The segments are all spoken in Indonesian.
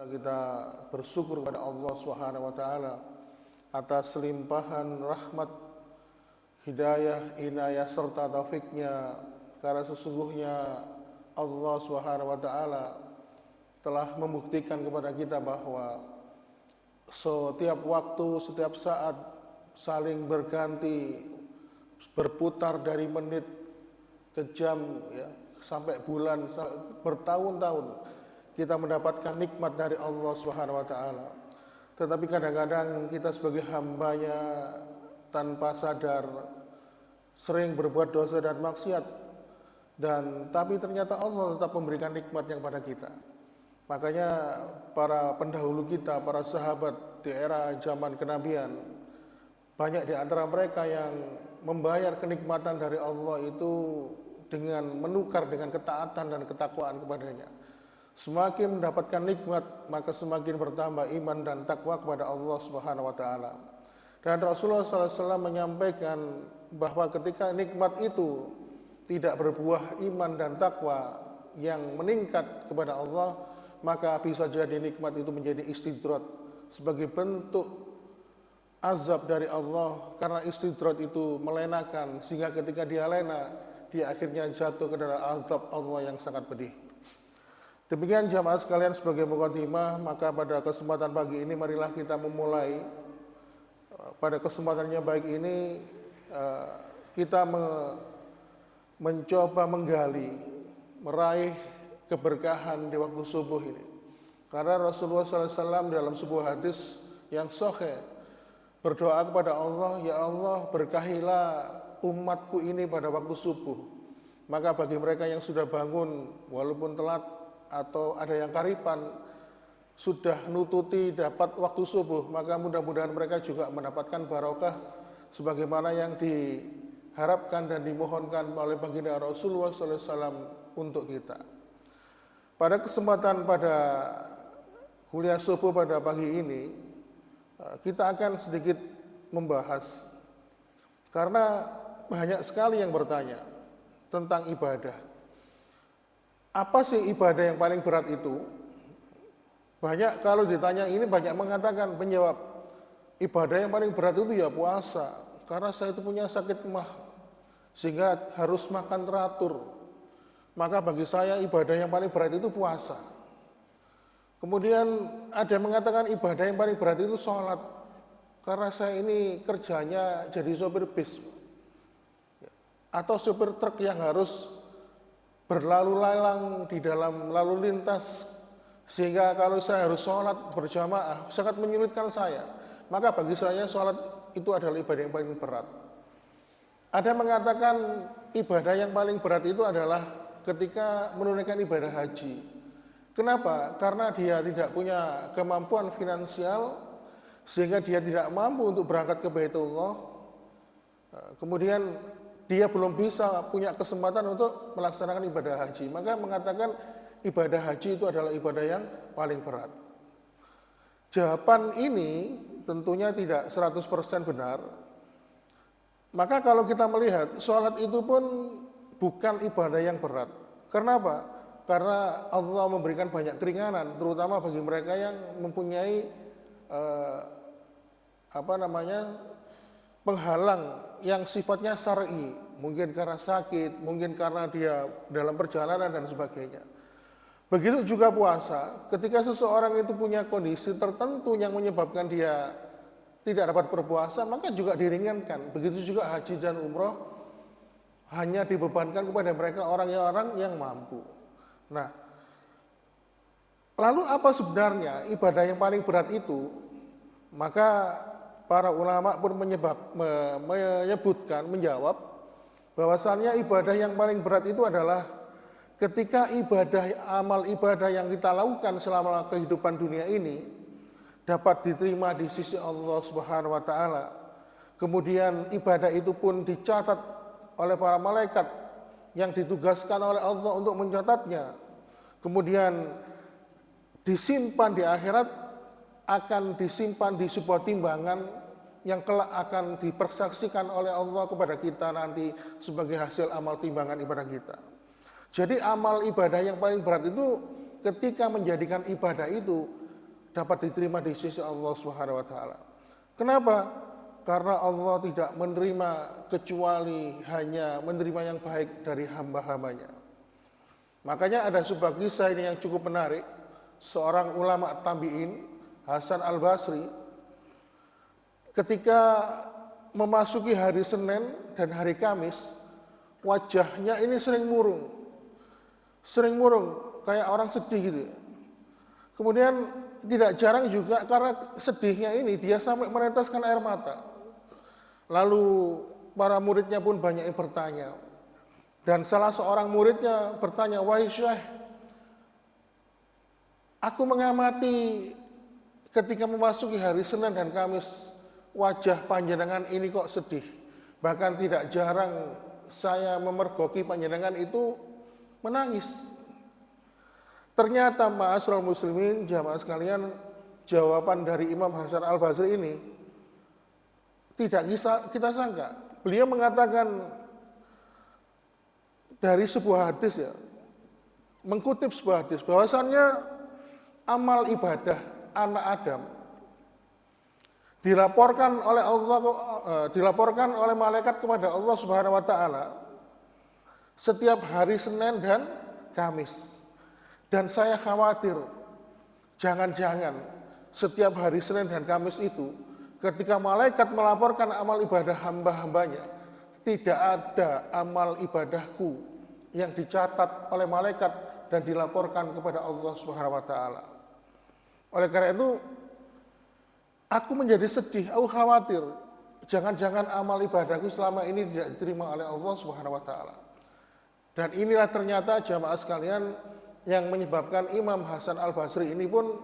Kita bersyukur kepada Allah Subhanahu wa taala atas limpahan rahmat, hidayah, inayah serta taufiknya, karena sesungguhnya Allah Subhanahu wa taala telah membuktikan kepada kita bahwa setiap waktu, setiap saat saling berganti, berputar dari menit ke jam ya, sampai bulan, bertahun-tahun kita mendapatkan nikmat dari Allah Subhanahu wa taala. Tetapi kadang-kadang kita sebagai hambanya tanpa sadar sering berbuat dosa dan maksiat, tapi ternyata Allah tetap memberikan nikmatnya kepada kita. Makanya para pendahulu kita, para sahabat di era zaman kenabian, banyak di antara mereka yang membayar kenikmatan dari Allah itu dengan menukar dengan ketaatan dan ketakwaan kepadanya. Semakin mendapatkan nikmat, maka semakin bertambah iman dan takwa kepada Allah Subhanahu wa taala. Dan Rasulullah SAW menyampaikan bahwa ketika nikmat itu tidak berbuah iman dan takwa yang meningkat kepada Allah, maka bisa jadi nikmat itu menjadi istidrat sebagai bentuk azab dari Allah, karena istidrat itu melenakan, sehingga ketika dia lena, dia akhirnya jatuh ke dalam azab Allah yang sangat pedih. Demikian jamaah sekalian, sebagai muqaddimah, maka pada kesempatan pagi ini marilah kita memulai. Pada kesempatannya baik ini kita mencoba menggali, meraih keberkahan di waktu subuh ini. Karena Rasulullah SAW dalam sebuah hadis yang sahih berdoa kepada Allah, ya Allah berkahilah umatku ini pada waktu subuh. Maka bagi mereka yang sudah bangun walaupun telat atau ada yang karipan, sudah nututi dapat waktu subuh, maka mudah-mudahan mereka juga mendapatkan barokah sebagaimana yang diharapkan dan dimohonkan oleh baginda Rasulullah SAW untuk kita. Pada kesempatan pada kuliah subuh pada pagi ini, kita akan sedikit membahas, karena banyak sekali yang bertanya tentang ibadah. Apa sih ibadah yang paling berat itu? Banyak kalau ditanya ini, banyak mengatakan, menjawab, ibadah yang paling berat itu ya puasa, karena saya itu punya sakit mah sehingga harus makan teratur. Maka bagi saya ibadah yang paling berat itu puasa. Kemudian ada yang mengatakan ibadah yang paling berat itu sholat, karena saya ini kerjanya jadi sopir bis atau sopir truk yang harus berlalu lalang di dalam lalu lintas, sehingga kalau saya harus sholat berjamaah sangat menyulitkan saya. Maka bagi saya sholat itu adalah ibadah yang paling berat. Ada mengatakan ibadah yang paling berat itu adalah ketika menunaikan ibadah haji. Kenapa? Karena dia tidak punya kemampuan finansial, sehingga dia tidak mampu untuk berangkat ke Baitullah. Kemudian dia belum bisa punya kesempatan untuk melaksanakan ibadah haji, maka mengatakan ibadah haji itu adalah ibadah yang paling berat. Jawaban ini tentunya tidak 100% benar. Maka kalau kita melihat, sholat itu pun bukan ibadah yang berat. Kenapa? Karena Allah memberikan banyak keringanan, terutama bagi mereka yang mempunyai penghalang yang sifatnya syar'i, mungkin karena sakit, mungkin karena dia dalam perjalanan dan sebagainya. Begitu juga puasa, ketika seseorang itu punya kondisi tertentu yang menyebabkan dia tidak dapat berpuasa, maka juga diringankan. Begitu juga haji dan umroh, hanya dibebankan kepada mereka orang-orang yang mampu. Nah, lalu apa sebenarnya ibadah yang paling berat itu? Maka para ulama pun menjawab bahwasannya ibadah yang paling berat itu adalah ketika amal ibadah yang kita lakukan selama kehidupan dunia ini dapat diterima di sisi Allah Subhanahu wa taala. Kemudian ibadah itu pun dicatat oleh para malaikat yang ditugaskan oleh Allah untuk mencatatnya. Kemudian disimpan di akhirat, akan disimpan di sebuah timbangan yang kelak akan dipersaksikan oleh Allah kepada kita nanti sebagai hasil amal timbangan ibadah kita. Jadi amal ibadah yang paling berat itu ketika menjadikan ibadah itu dapat diterima di sisi Allah Subhanahu wa taala. Kenapa? Karena Allah tidak menerima kecuali hanya menerima yang baik dari hamba-hambanya. Makanya ada sebuah kisah ini yang cukup menarik. Seorang ulama tabi'in, Hasan al-Basri, ketika memasuki hari Senin dan hari Kamis, wajahnya ini sering murung, kayak orang sedih gitu. Kemudian tidak jarang juga karena sedihnya ini dia sampai meneteskan air mata. Lalu para muridnya pun banyak yang bertanya. Dan salah seorang muridnya bertanya, "Wahai Syekh, aku mengamati ketika memasuki hari Senin dan Kamis, wajah panjenengan ini kok sedih. Bahkan tidak jarang saya memergoki panjenengan itu menangis." Ternyata ma'asyiral muslimin, jamaah sekalian, jawaban dari Imam Hasan al-Basri ini tidak kita sangka. Beliau mengatakan dari sebuah hadis ya, mengkutip sebuah hadis bahwasannya amal ibadah anak Adam dilaporkan oleh Allah, dilaporkan oleh malaikat kepada Allah Subhanahu wa taala setiap hari Senin dan Kamis. Dan saya khawatir jangan-jangan setiap hari Senin dan Kamis itu ketika malaikat melaporkan amal ibadah hamba-hambanya, tidak ada amal ibadahku yang dicatat oleh malaikat dan dilaporkan kepada Allah Subhanahu wa taala. Oleh karena itu, aku menjadi sedih, aku khawatir jangan-jangan amal ibadahku selama ini tidak diterima oleh Allah Subhanahu wa taala. Dan inilah ternyata jamaah sekalian yang menyebabkan Imam Hasan al-Basri ini pun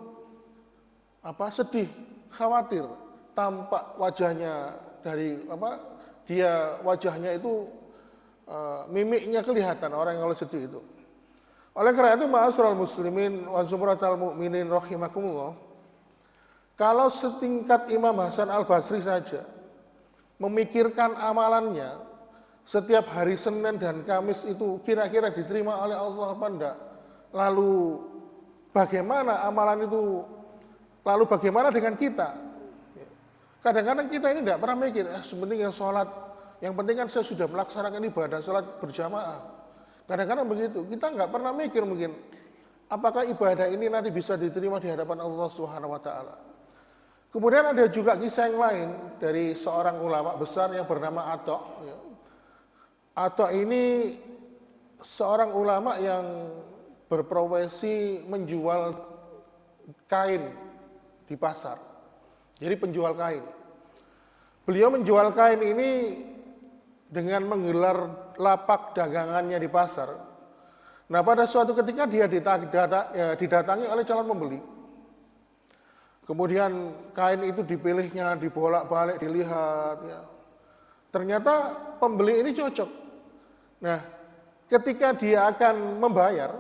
sedih, khawatir, tampak wajahnya dari dia wajahnya itu mimiknya kelihatan orang yang sedih itu. Oleh karena itu ma'asyiral muslimin wa zumratal mu'minin rahimakumullah, kalau setingkat Imam Hasan al-Basri saja memikirkan amalannya setiap hari Senin dan Kamis itu kira-kira diterima oleh Allah apa enggak, lalu bagaimana amalan itu, lalu bagaimana dengan kita? Kadang-kadang kita ini tidak pernah mikir, sepenting yang sholat, yang penting kan saya sudah melaksanakan ibadah sholat berjamaah. Kadang-kadang begitu, kita nggak pernah mikir mungkin, apakah ibadah ini nanti bisa diterima di hadapan Allah Subhanahu wa taala. Kemudian ada juga kisah yang lain dari seorang ulama besar yang bernama Atta'. Atta' ini seorang ulama yang berprofesi menjual kain di pasar. Jadi penjual kain. Beliau menjual kain ini dengan menggelar lapak dagangannya di pasar. Nah, pada suatu ketika dia didatangi oleh calon pembeli. Kemudian kain itu dipilihnya, dibolak-balik, dilihat. Ya. Ternyata pembeli ini cocok. Nah, ketika dia akan membayar,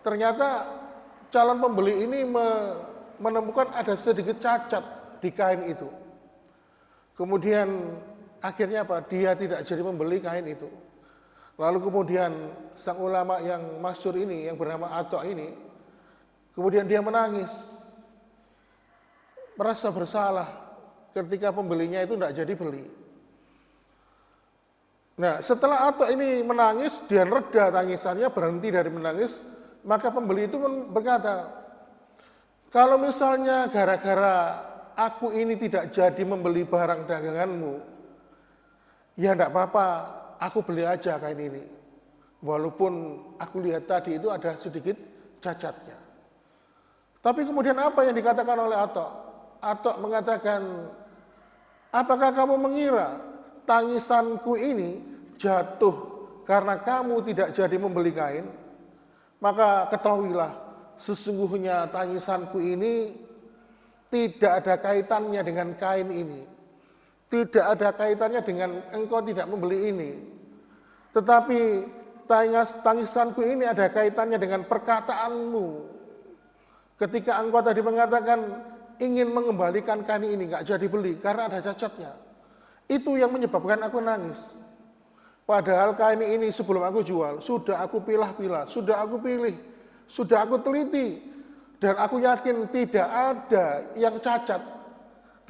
ternyata calon pembeli ini menemukan ada sedikit cacat di kain itu. Kemudian akhirnya dia tidak jadi membeli kain itu. Lalu kemudian sang ulama yang masyhur ini, yang bernama Atta' ini, kemudian dia menangis, merasa bersalah ketika pembelinya itu tidak jadi beli. Nah, setelah Atta' ini menangis, dia reda tangisannya, berhenti dari menangis, maka pembeli itu berkata, kalau misalnya gara-gara aku ini tidak jadi membeli barang daganganmu, ya tidak apa-apa, aku beli aja kain ini. Walaupun aku lihat tadi itu ada sedikit cacatnya. Tapi kemudian apa yang dikatakan oleh Atta'? Atta' mengatakan, apakah kamu mengira tangisanku ini jatuh karena kamu tidak jadi membeli kain? Maka ketahuilah, sesungguhnya tangisanku ini tidak ada kaitannya dengan kain ini. Tidak ada kaitannya dengan engkau tidak membeli ini. Tetapi tangisanku ini ada kaitannya dengan perkataanmu. Ketika engkau tadi mengatakan ingin mengembalikan kain ini, nggak jadi beli karena ada cacatnya. Itu yang menyebabkan aku nangis. Padahal kain ini sebelum aku jual, sudah aku pilah-pilah, sudah aku pilih, sudah aku teliti. Dan aku yakin tidak ada yang cacat,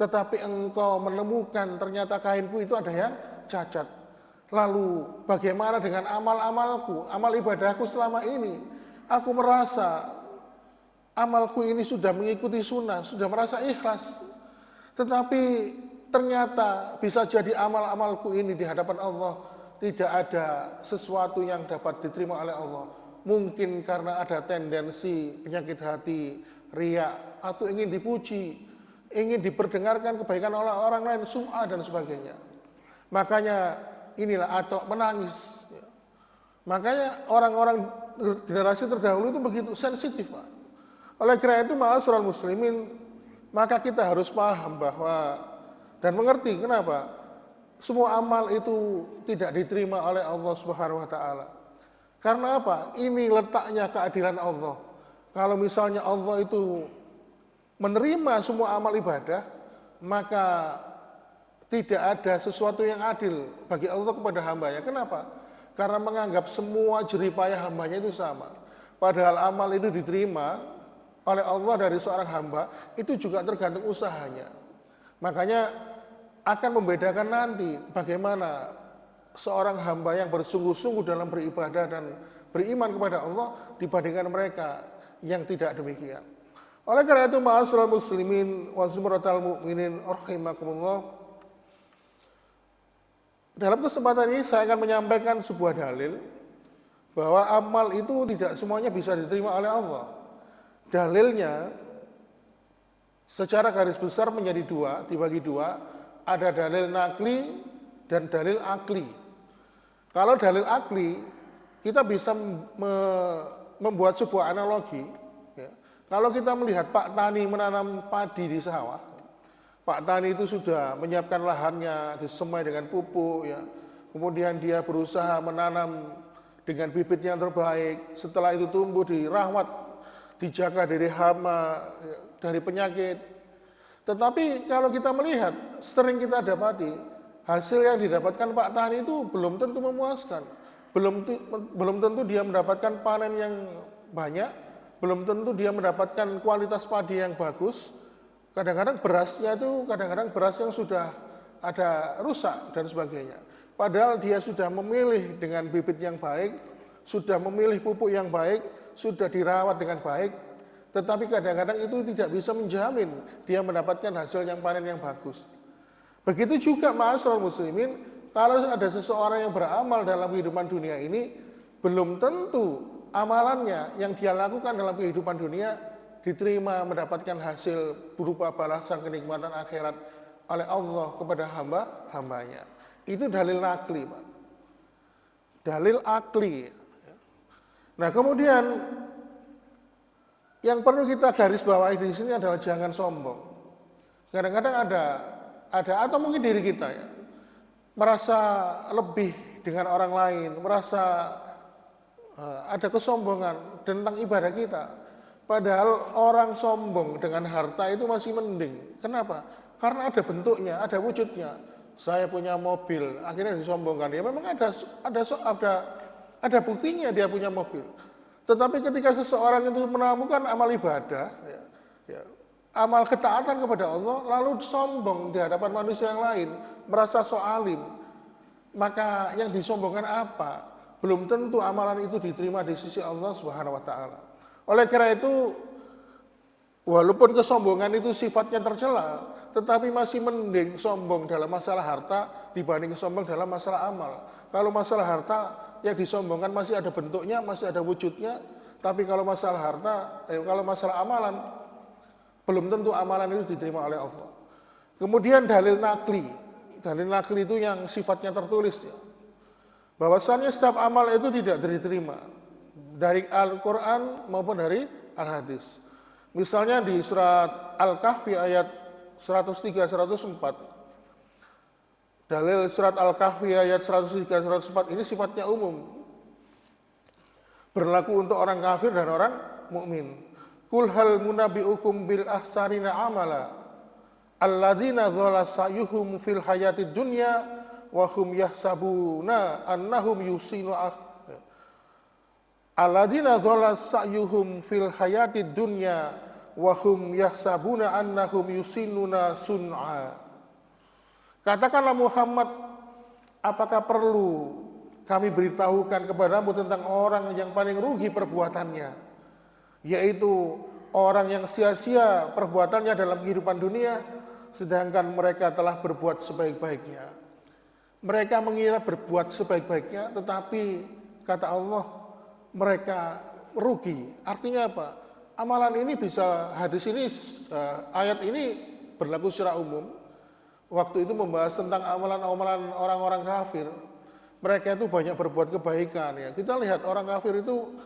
tetapi engkau menemukan ternyata kainku itu ada yang cacat. Lalu bagaimana dengan amal-amalku, amal ibadahku selama ini? Aku merasa amalku ini sudah mengikuti sunnah, sudah merasa ikhlas. Tetapi ternyata bisa jadi amal-amalku ini di hadapan Allah tidak ada sesuatu yang dapat diterima oleh Allah. Mungkin karena ada tendensi penyakit hati, riya, atau ingin dipuji, ingin diperdengarkan kebaikan oleh orang lain, sum'ah dan sebagainya. Makanya inilah atau menangis. Makanya orang-orang generasi terdahulu itu begitu sensitif, Pak. Oleh karena itu, ma'asyiral muslimin, maka kita harus paham bahwa dan mengerti kenapa semua amal itu tidak diterima oleh Allah Subhanahu wa taala. Karena apa? Ini letaknya keadilan Allah. Kalau misalnya Allah itu menerima semua amal ibadah, maka tidak ada sesuatu yang adil bagi Allah kepada hambanya. Kenapa? Karena menganggap semua jeripayah hambanya itu sama. Padahal amal itu diterima oleh Allah dari seorang hamba, itu juga tergantung usahanya. Makanya akan membedakan nanti bagaimana seorang hamba yang bersungguh-sungguh dalam beribadah dan beriman kepada Allah dibandingkan mereka yang tidak demikian. Oleh karena itu, ma'asyiral muslimin wa zumratal mu'minin rahimakumullah, dalam kesempatan ini saya akan menyampaikan sebuah dalil bahwa amal itu tidak semuanya bisa diterima oleh Allah. Dalilnya secara garis besar menjadi dua, dibagi dua, ada dalil nakli dan dalil akli. Kalau dalil akli, kita bisa membuat sebuah analogi. Ya. Kalau kita melihat Pak Tani menanam padi di sawah, Pak Tani itu sudah menyiapkan lahannya, disemai dengan pupuk, ya. Kemudian dia berusaha menanam dengan bibit yang terbaik. Setelah itu tumbuh, dirawat, dijaga dari hama, ya, dari penyakit. Tetapi kalau kita melihat, sering kita dapati, hasil yang didapatkan Pak Tani itu belum tentu memuaskan. Belum tentu dia mendapatkan panen yang banyak, belum tentu dia mendapatkan kualitas padi yang bagus. Kadang-kadang berasnya itu beras yang sudah ada rusak dan sebagainya. Padahal dia sudah memilih dengan bibit yang baik, sudah memilih pupuk yang baik, sudah dirawat dengan baik, tetapi kadang-kadang itu tidak bisa menjamin dia mendapatkan hasil yang panen yang bagus. Begitu juga ma'asyiral muslimin, kalau ada seseorang yang beramal dalam kehidupan dunia ini, belum tentu amalannya yang dia lakukan dalam kehidupan dunia diterima mendapatkan hasil berupa balasan kenikmatan akhirat oleh Allah kepada hamba-hambanya. Itu dalil nakli, Pak. Dalil akli. Nah, kemudian yang perlu kita garis bawahi di sini adalah jangan sombong. Kadang-kadang ada atau mungkin diri kita ya, merasa lebih dengan orang lain, merasa ada kesombongan tentang ibadah kita. Padahal orang sombong dengan harta itu masih mending. Kenapa? Karena ada bentuknya, ada wujudnya. Saya punya mobil, akhirnya disombongkan. Ya memang ada buktinya dia punya mobil. Tetapi ketika seseorang itu menemukan amal ibadah, amal ketaatan kepada Allah, lalu sombong di hadapan manusia yang lain, merasa soalim, maka yang disombongkan apa? Belum tentu amalan itu diterima di sisi Allah Subhanahu wa taala. Oleh karena itu, walaupun kesombongan itu sifatnya tercela, tetapi masih mending sombong dalam masalah harta dibanding sombong dalam masalah amal. Kalau masalah harta yang disombongkan masih ada bentuknya, masih ada wujudnya, tapi kalau masalah harta, kalau masalah amalan, belum tentu amalan itu diterima oleh Allah. Kemudian dalil nakli itu yang sifatnya tertulis ya. Bahwasannya setiap amal itu tidak diterima dari Al-Quran maupun dari Al-Hadis. Misalnya di surat Al-Kahfi ayat 103-104. Dalil surat Al-Kahfi ayat 103-104 ini sifatnya umum. Berlaku untuk orang kafir dan orang mukmin. Kul hal munabi'ukum bil ahsarina amala alladzina dhalla sa'yuhum fil hayatid dunya, wa hum yahsabuna annahum yusinu. alladzina dhalla sa'yuhum fil hayatid dunya wa hum yahsabuna annahum yusinnuna sun'a. Katakanlah Muhammad, apakah perlu kami beritahukan kepadamu tentang orang yang paling rugi perbuatannya, yaitu orang yang sia-sia perbuatannya dalam kehidupan dunia, sedangkan mereka telah berbuat sebaik-baiknya. Mereka mengira berbuat sebaik-baiknya, tetapi kata Allah, mereka rugi. Artinya apa? Amalan ini bisa, hadis ini, ayat ini berlaku secara umum. Waktu itu membahas tentang amalan-amalan orang-orang kafir. Mereka itu banyak berbuat kebaikan ya. Kita lihat orang kafir itu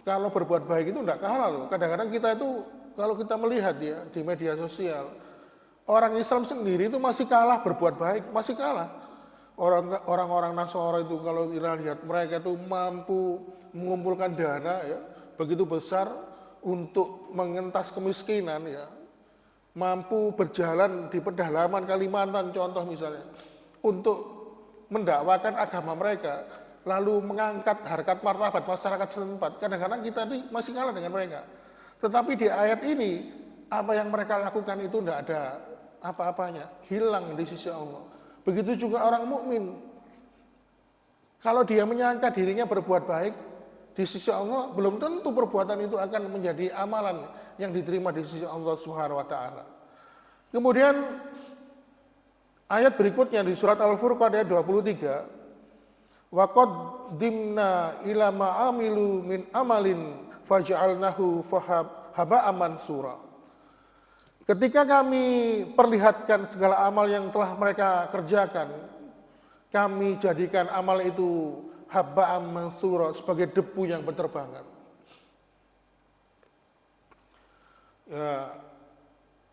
kalau berbuat baik itu tidak kalah loh. Kadang-kadang kita itu kalau kita melihat ya di media sosial, orang Islam sendiri itu masih kalah berbuat baik, masih kalah. Orang-orang Nasara itu kalau kita lihat mereka itu mampu mengumpulkan dana ya begitu besar untuk mengentas kemiskinan ya. Mampu berjalan di pedalaman Kalimantan contoh misalnya untuk mendakwakan agama mereka, lalu mengangkat harkat martabat masyarakat setempat. Kadang-kadang kita ini masih kalah dengan mereka. Tetapi di ayat ini apa yang mereka lakukan itu tidak ada apa-apanya, hilang di sisi Allah. Begitu juga orang mukmin. Kalau dia menyangka dirinya berbuat baik di sisi Allah, belum tentu perbuatan itu akan menjadi amalan yang diterima di sisi Allah Subhanahu wa taala. Kemudian ayat berikutnya di surat Al-Furqan ayat 23, wa qaddimna ila ma amilu min amalin faj'alnahu haba'an mansura. Ketika kami perlihatkan segala amal yang telah mereka kerjakan, kami jadikan amal itu haba'an mansura, sebagai debu yang berterbangan. Ya,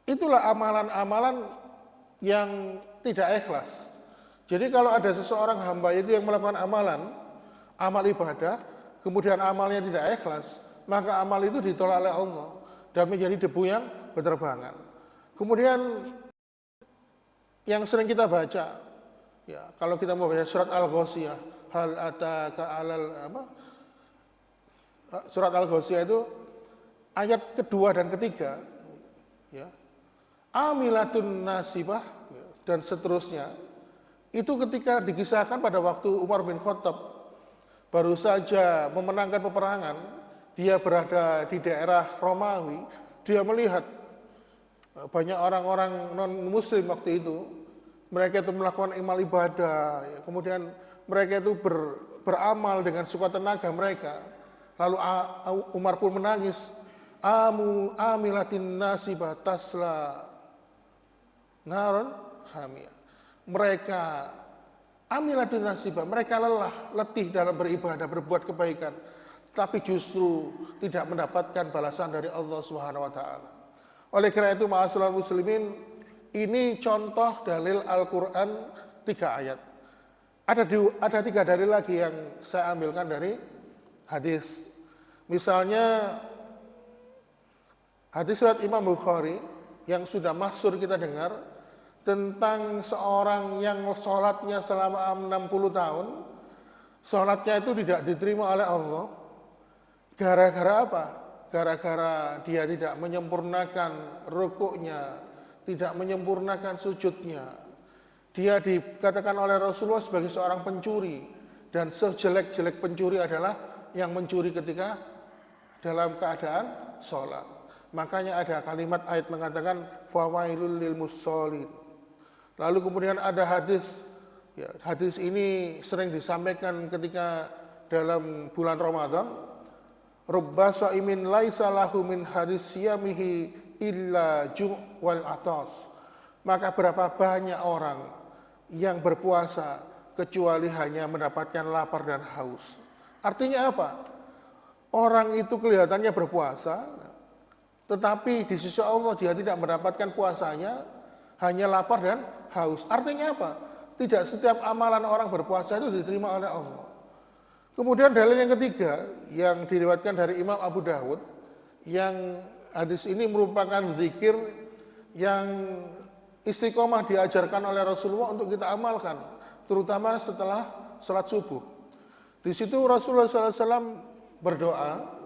itulah amalan-amalan yang tidak ikhlas. Jadi kalau ada seseorang hamba itu yang melakukan amalan, amal ibadah, kemudian amalnya tidak ikhlas, maka amal itu ditolak oleh Allah dan menjadi debu yang berterbangan. Kemudian yang sering kita baca, ya kalau kita mau baca surat Al-Ghasyiyah, hal ataka alal apa? Surat Al-Ghasyiyah itu ayat kedua dan ketiga, ya. Amilatun nasibah dan seterusnya. Itu ketika dikisahkan pada waktu Umar bin Khattab baru saja memenangkan peperangan, dia berada di daerah Romawi, dia melihat banyak orang-orang non-muslim waktu itu, mereka itu melakukan amal ibadah, ya. Kemudian mereka itu beramal dengan sekuat tenaga mereka. Lalu Umar pun menangis, amilatin nasibah tasla naron hamiyah. Mereka amilatin nasibah, mereka lelah, letih dalam beribadah, berbuat kebaikan, tapi justru tidak mendapatkan balasan dari Allah Subhanahu wa taala. Oleh karena itu, ma'asyiral muslimin, ini contoh dalil Al-Qur'an 3 ayat. Ada 3 dalil lagi yang saya ambilkan dari hadis. Misalnya hadis riwayat Imam Bukhari yang sudah masyhur kita dengar tentang seorang yang sholatnya selama 60 tahun, sholatnya itu tidak diterima oleh Allah. Gara-gara apa? Gara-gara dia tidak menyempurnakan rukuknya, tidak menyempurnakan sujudnya. Dia dikatakan oleh Rasulullah sebagai seorang pencuri, dan sejelek-jelek pencuri adalah yang mencuri ketika dalam keadaan sholat. Makanya ada kalimat ayat mengatakan fawailul lil musholin. Lalu kemudian ada hadis, ya, hadis ini sering disampaikan ketika dalam bulan Ramadan. Rubba shaimin laisa lahu min hadis siyamihi illa ju' wal atas. Maka berapa banyak orang yang berpuasa kecuali hanya mendapatkan lapar dan haus. Artinya apa? Orang itu kelihatannya berpuasa, tetapi di sisi Allah dia tidak mendapatkan puasanya, hanya lapar dan haus. Artinya apa? Tidak setiap amalan orang berpuasa itu diterima oleh Allah. Kemudian dalil yang ketiga yang diriwayatkan dari Imam Abu Dawud, yang hadis ini merupakan zikir yang istiqomah diajarkan oleh Rasulullah untuk kita amalkan, terutama setelah sholat subuh. Di situ Rasulullah SAW berdoa,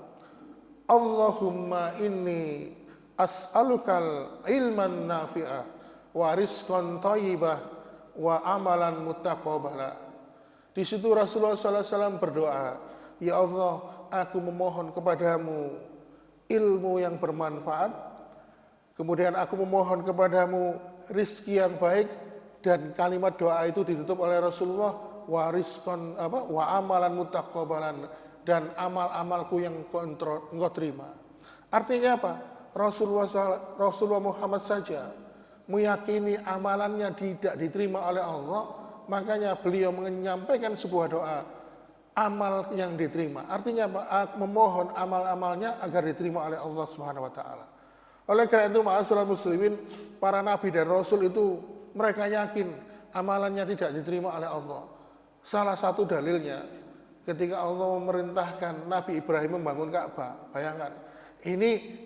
Allahumma inni as'alukal ilman nafi'ah wa rizqan thayyibah wa amalan muttaqabbala. Di situ Rasulullah SAW berdoa, ya Allah, aku memohon kepadamu ilmu yang bermanfaat, kemudian aku memohon kepadamu rizki yang baik, dan kalimat doa itu ditutup oleh Rasulullah, wa rizqan wa amalan muttaqabbalan, dan amal-amalku yang engkau terima. Artinya apa? Rasulullah Muhammad saja meyakini amalannya tidak diterima oleh Allah, makanya beliau menyampaikan sebuah doa, amal yang diterima. Artinya apa? Memohon amal-amalnya agar diterima oleh Allah Subhanahu wa taala. Oleh karena itu, ma'asyiral muslimin, para nabi dan rasul itu mereka yakin amalannya tidak diterima oleh Allah. Salah satu dalilnya ketika Allah memerintahkan Nabi Ibrahim membangun Ka'bah. Bayangkan, ini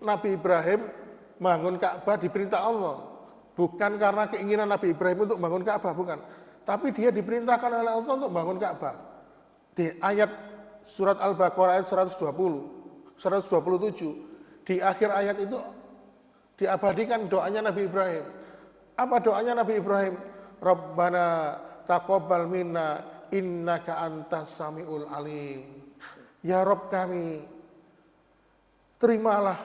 Nabi Ibrahim bangun Ka'bah diperintah Allah. Bukan karena keinginan Nabi Ibrahim untuk bangun Ka'bah, bukan. Tapi dia diperintahkan oleh Allah untuk bangun Ka'bah. Di ayat surat Al-Baqarah ayat 127, di akhir ayat itu diabadikan doanya Nabi Ibrahim. Apa doanya Nabi Ibrahim? Rabbana taqabbal minna innaka antas samiul alim. Ya Rabb kami, terimalah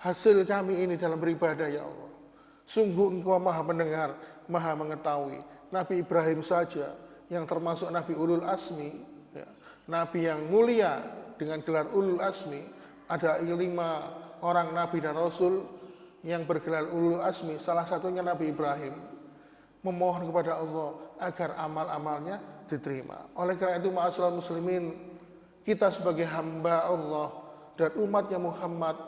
hasil kami ini dalam beribadah ya Allah. Sungguh Engkau Maha mendengar, Maha mengetahui. Nabi Ibrahim saja yang termasuk Nabi Ulul Asmi, ya, Nabi yang mulia dengan gelar Ulul Asmi. Ada 5 orang Nabi dan Rasul yang bergelar Ulul Asmi, salah satunya Nabi Ibrahim, memohon kepada Allah agar amal-amalnya diterima. Oleh karena itu, ma'asyiral muslimin, kita sebagai hamba Allah dan umatnya Muhammad,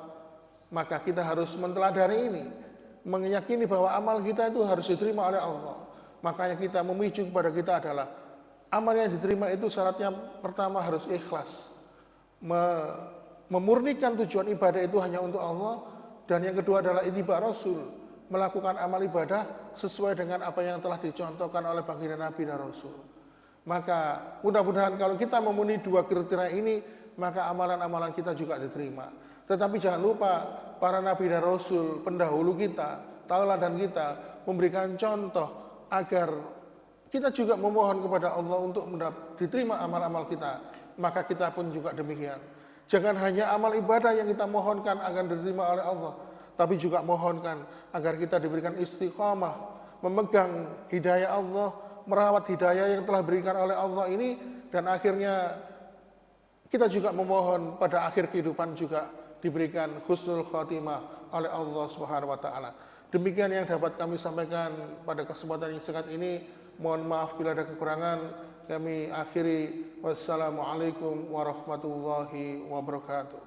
maka kita harus menteladani ini, meyakini bahwa amal kita itu harus diterima oleh Allah. Makanya kita memicu kepada kita adalah amal yang diterima itu syaratnya pertama harus ikhlas, memurnikan tujuan ibadah itu hanya untuk Allah. Dan yang kedua adalah ittiba Rasul, melakukan amal ibadah sesuai dengan apa yang telah dicontohkan oleh baginda Nabi dan Rasul. Maka mudah-mudahan kalau kita memenuhi 2 kriteria ini, maka amalan-amalan kita juga diterima. Tetapi jangan lupa, para Nabi dan Rasul pendahulu kita, tauladan kita, memberikan contoh agar kita juga memohon kepada Allah untuk diterima amal-amal kita. Maka kita pun juga demikian. Jangan hanya amal ibadah yang kita mohonkan agar diterima oleh Allah, tapi juga mohonkan agar kita diberikan istiqamah, memegang hidayah Allah, merawat hidayah yang telah diberikan oleh Allah ini, dan akhirnya kita juga memohon pada akhir kehidupan juga diberikan husnul khotimah oleh Allah Subhanahu wa taala. Demikian yang dapat kami sampaikan pada kesempatan yang singkat ini. Mohon maaf bila ada kekurangan. Kami akhiri. Wassalamualaikum warahmatullahi wabarakatuh.